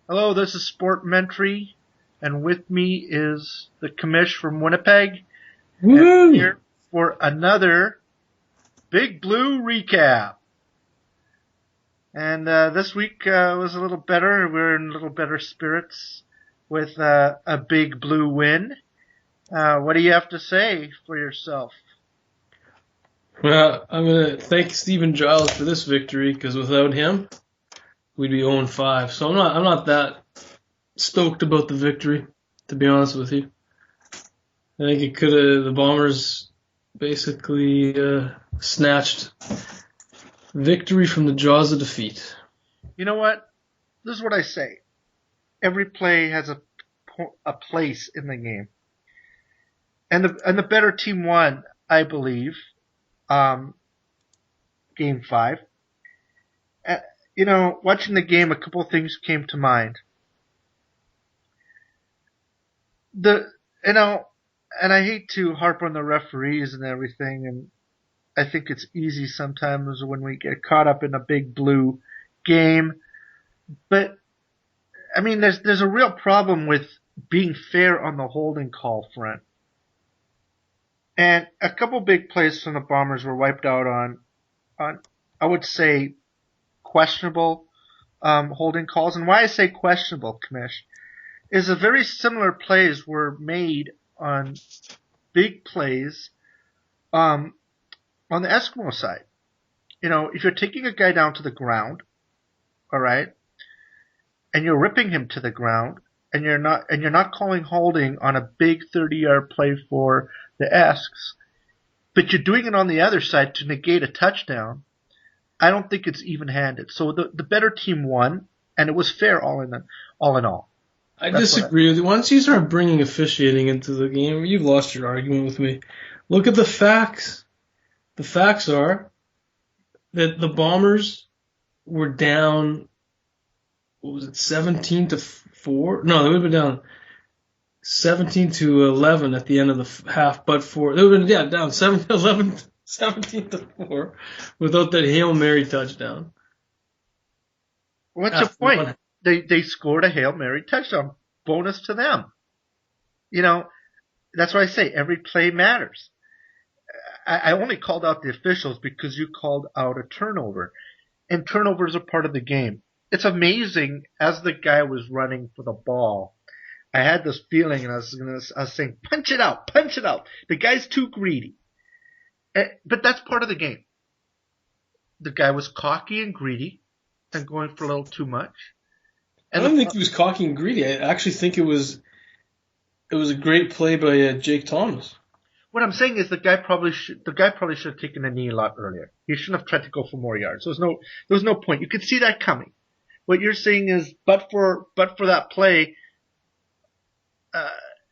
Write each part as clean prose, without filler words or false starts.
Hello, this is Sportmentary, and with me is the Comish from Winnipeg, and Woo! here for another Big Blue recap. And this week was a little better. We're in a little better spirits with a Big Blue win. What do you have to say for yourself? Well, I'm going to thank Stephen Jyles for this victory because without him, we'd be 0-5. So I'm not that stoked about the victory, to be honest with you. I think the Bombers basically snatched victory from the jaws of defeat. You know what? This is what I say. Every play has a place in the game. And the better team won, I believe. Game 5. Watching the game, a couple of things came to mind. And I hate to harp on the referees and everything, and I think it's easy sometimes when we get caught up in a Big Blue game. But I mean, there's a real problem with being fair on the holding call front. And a couple big plays from the Bombers were wiped out on I would say, questionable holding calls. And why I say questionable, Commish, is a very similar plays were made on big plays on the Eskimo side. If you're taking a guy down to the ground, all right, and you're ripping him to the ground, and you're not calling holding on a big 30-yard play for the Esks, but you're doing it on the other side to negate a touchdown, I don't think it's even-handed. So the better team won, and it was fair all in all. I disagree with you. Once you start bringing officiating into the game, you've lost your argument with me. Look at the facts. The facts are that the Bombers were down, 17-4? No, they would have been down 17-11 at the end of the half, but they would have been down 17-4 without that Hail Mary touchdown. What's the point? They scored a Hail Mary touchdown. Bonus to them. That's why I say every play matters. I only called out the officials because you called out a turnover. And turnovers are part of the game. It's amazing, as the guy was running for the ball, I had this feeling, and I was saying, punch it out. The guy's too greedy. But that's part of the game. The guy was cocky and greedy and going for a little too much. I don't think he was cocky and greedy. I actually think it was a great play by Jake Thomas. What I'm saying is the guy probably should have taken a knee a lot earlier. He shouldn't have tried to go for more yards. There was no point. You could see that coming. What you're saying is, but for that play,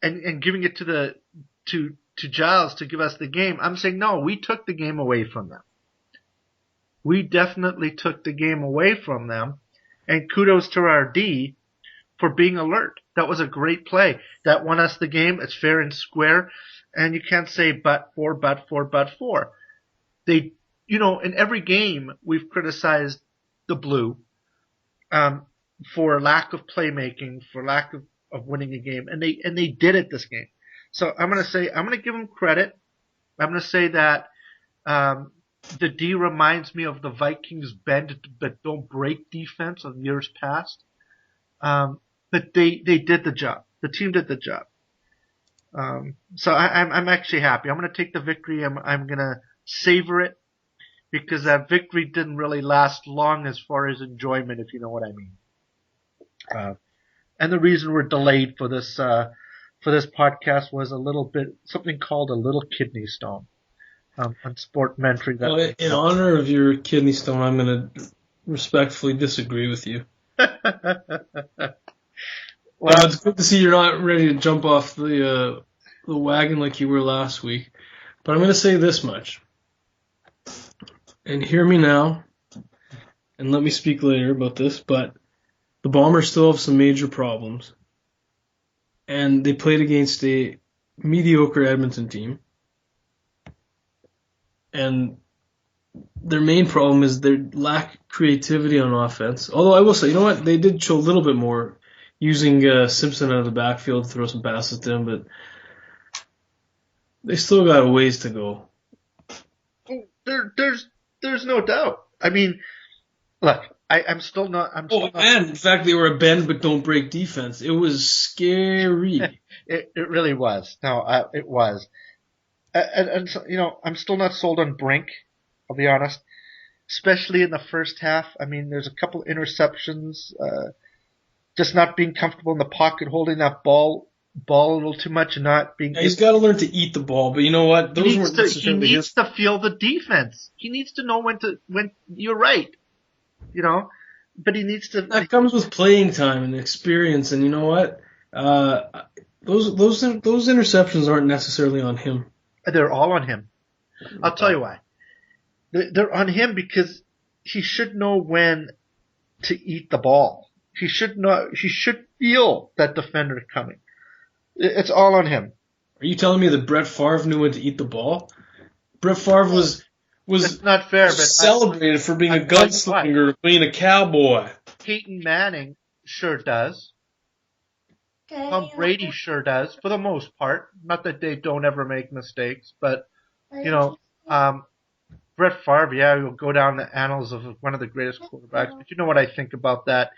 and giving it to Jyles to give us the game, I'm saying no. We took the game away from them. We definitely took the game away from them, and kudos to our D for being alert. That was a great play. That won us the game. It's fair and square, and you can't say but for. They, in every game we've criticized the Blue. For lack of playmaking, for lack of winning a game, and they did it this game. So I'm gonna give them credit. I'm gonna say that the D reminds me of the Vikings bend but don't break defense of years past. But they did the job. The team did the job. So I'm actually happy. I'm gonna take the victory. I'm gonna savor it because that victory didn't really last long as far as enjoyment, if you know what I mean. And the reason we're delayed for this podcast was something called a little kidney stone on Sportmentary. Well, in honor of your kidney stone, I'm going to respectfully disagree with you. Well, it's good to see you're not ready to jump off the wagon like you were last week. But I'm going to say this much. And hear me now, and let me speak later about this, but the Bombers still have some major problems. And they played against a mediocre Edmonton team. And their main problem is their lack of creativity on offense. Although I will say, you know what? They did show a little bit more using Simpson out of the backfield to throw some passes to him, but they still got a ways to go. There's no doubt. I mean, look, I'm still not. And in fact, they were a bend but don't break defense. It was scary. It really was. No, it was. And so, I'm still not sold on Brink. I'll be honest. Especially in the first half. I mean, there's a couple interceptions. Just not being comfortable in the pocket, holding that ball a little too much, and not being. Yeah, he's got to learn to eat the ball, but you know what? He needs to feel the defense. He needs to know when you're right. But he needs to. That comes with playing time and experience, and you know what? Those interceptions aren't necessarily on him. They're all on him. I'll tell you why. They're on him because he should know when to eat the ball. He should know. He should feel that defender coming. It's all on him. Are you telling me that Brett Favre knew when to eat the ball? Brett Favre was It's not fair, but celebrated for being a gunslinger, being a cowboy. Peyton Manning sure does. Tom Brady sure does, for the most part. Not that they don't ever make mistakes, but Brett Favre, he'll go down the annals of one of the greatest quarterbacks. But you know what I think about that?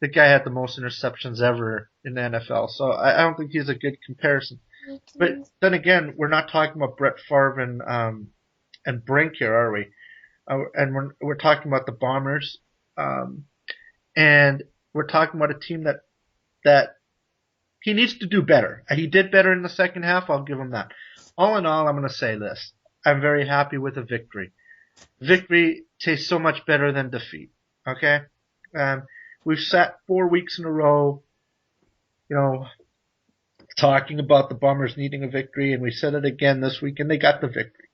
The guy had the most interceptions ever in the NFL, so I don't think he's a good comparison. But then again, we're not talking about Brett Favre and Brink here, are we? And we're talking about the Bombers, and we're talking about a team that he needs to do better. He did better in the second half. I'll give him that. All in all, I'm going to say this: I'm very happy with a victory. Victory tastes so much better than defeat. Okay. We've sat 4 weeks in a row, talking about the Bombers needing a victory, and we said it again this week, and they got the victory.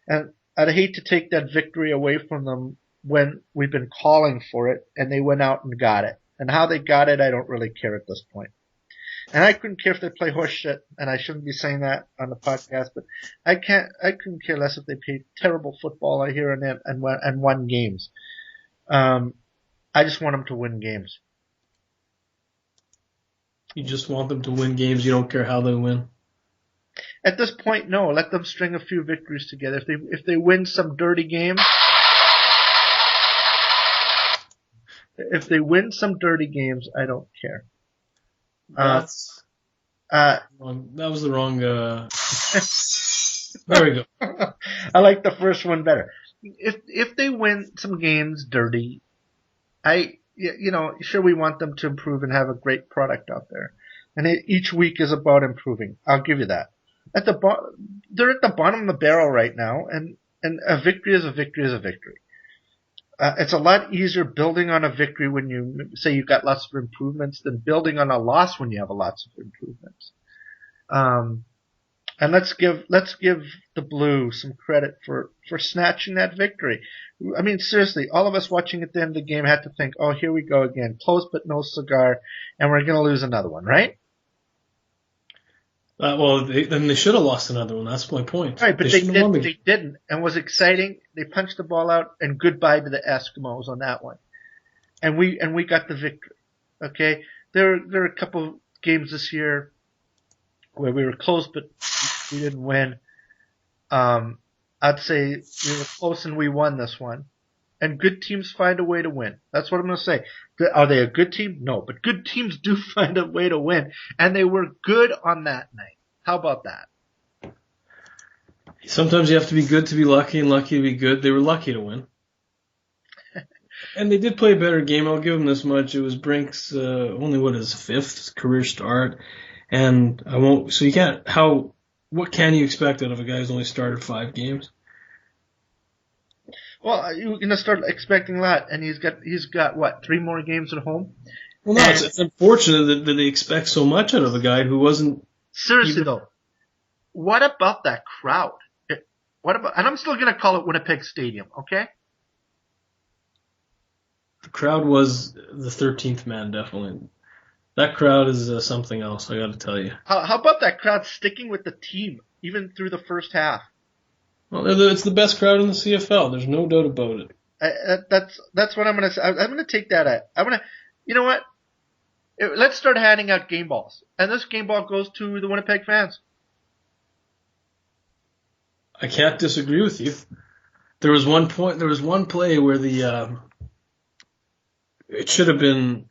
And I'd hate to take that victory away from them when we've been calling for it, and they went out and got it. And how they got it, I don't really care at this point. And I couldn't care if they play horse shit, and I shouldn't be saying that on the podcast, but I couldn't care less if they played terrible football here and then and won games. I just want them to win games. You just want them to win games. You don't care how they win. At this point, no. Let them string a few victories together. If they win some dirty games, I don't care. That was the wrong. There we go. I like the first one better. If they win some games dirty, sure, we want them to improve and have a great product out there. And each week is about improving. I'll give you that. They're at the bottom of the barrel right now, and a victory is a victory is a victory. It's a lot easier building on a victory when you say you've got lots of improvements than building on a loss when you have lots of improvements. And let's give the Blue some credit for snatching that victory. I mean, seriously, all of us watching at the end of the game had to think, oh, here we go again. Close but no cigar, and we're going to lose another one, right? Then they should have lost another one. That's my point. Right, but they didn't. And it was exciting. They punched the ball out, and goodbye to the Eskimos on that one. And we got the victory. Okay? There are a couple games this year where we were close, but we didn't win. I'd say we were close and we won this one. And good teams find a way to win. That's what I'm going to say. Are they a good team? No, but good teams do find a way to win. And they were good on that night. How about that? Sometimes you have to be good to be lucky and lucky to be good. They were lucky to win. And they did play a better game. I'll give them this much. It was Brink's his fifth career start. And what can you expect out of a guy who's only started 5 games? Well, you're going to start expecting a lot, and he's got what, 3 more games at home? Well, no, it's unfortunate that they expect so much out of a guy who wasn't. Seriously though, what about that crowd? And I'm still going to call it Winnipeg Stadium, okay? The crowd was the 13th man, definitely. That crowd is something else, I got to tell you. How about that crowd sticking with the team even through the first half? Well, it's the best crowd in the CFL. There's no doubt about it. That's what I'm going to say. I'm going to take that at. You know what? Let's start handing out game balls. And this game ball goes to the Winnipeg fans. I can't disagree with you. There was one play where it should have been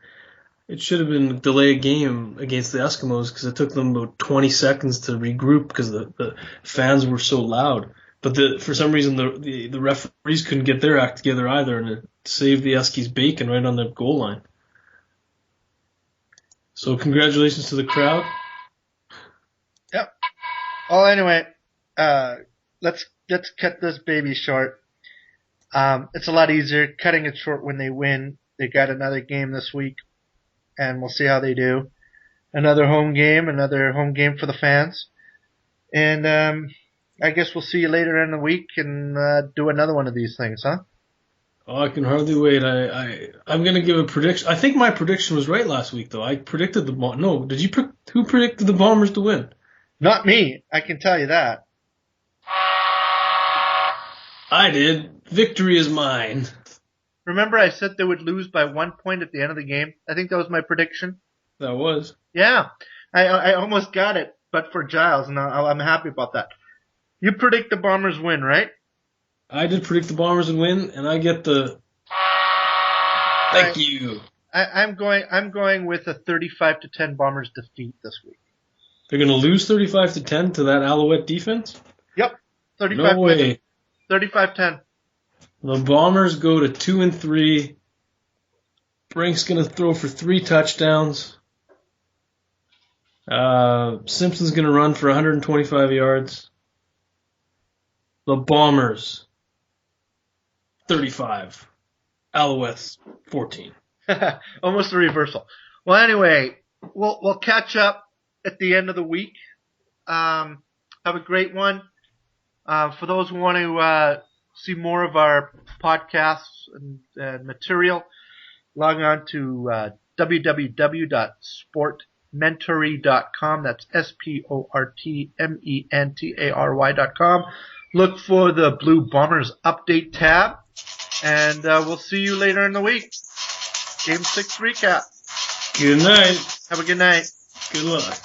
delay a game against the Eskimos because it took them about 20 seconds to regroup because the fans were so loud. But for some reason the referees couldn't get their act together either, and it saved the Eskies bacon right on the goal line. So congratulations to the crowd. Yep. Well, anyway, let's cut this baby short. It's a lot easier cutting it short when they win. They got another game this week, and we'll see how they do. Another home game for the fans. And I guess we'll see you later in the week and do another one of these things, huh? Oh, I can hardly wait. I'm going to give a prediction. I think my prediction was right last week, though. I predicted No, did you? Who predicted the Bombers to win? Not me. I can tell you that. I did. Victory is mine. Remember I said they would lose by 1 point at the end of the game? I think that was my prediction. That was. Yeah. I almost got it, but for Jyles, and I'm happy about that. You predict the Bombers win, right? I did predict the Bombers would win, and I get the... Thank you. I'm going with a 35-10 Bombers defeat this week. They're going to lose 35-10 to that Alouette defense? Yep. 35. No way. 35-10. The Bombers go to 2-3. Brink's going to throw for 3 touchdowns. Simpson's going to run for 125 yards. The Bombers 35. Alouettes 14. Almost a reversal. Well, anyway, we'll catch up at the end of the week. Have a great one. For those who want to see more of our podcasts and material, log on to www.sportmentary.com. That's sportmentary.com. Look for the Blue Bombers update tab, and we'll see you later in the week. Game 6 recap. Good night. Have a good night. Good luck.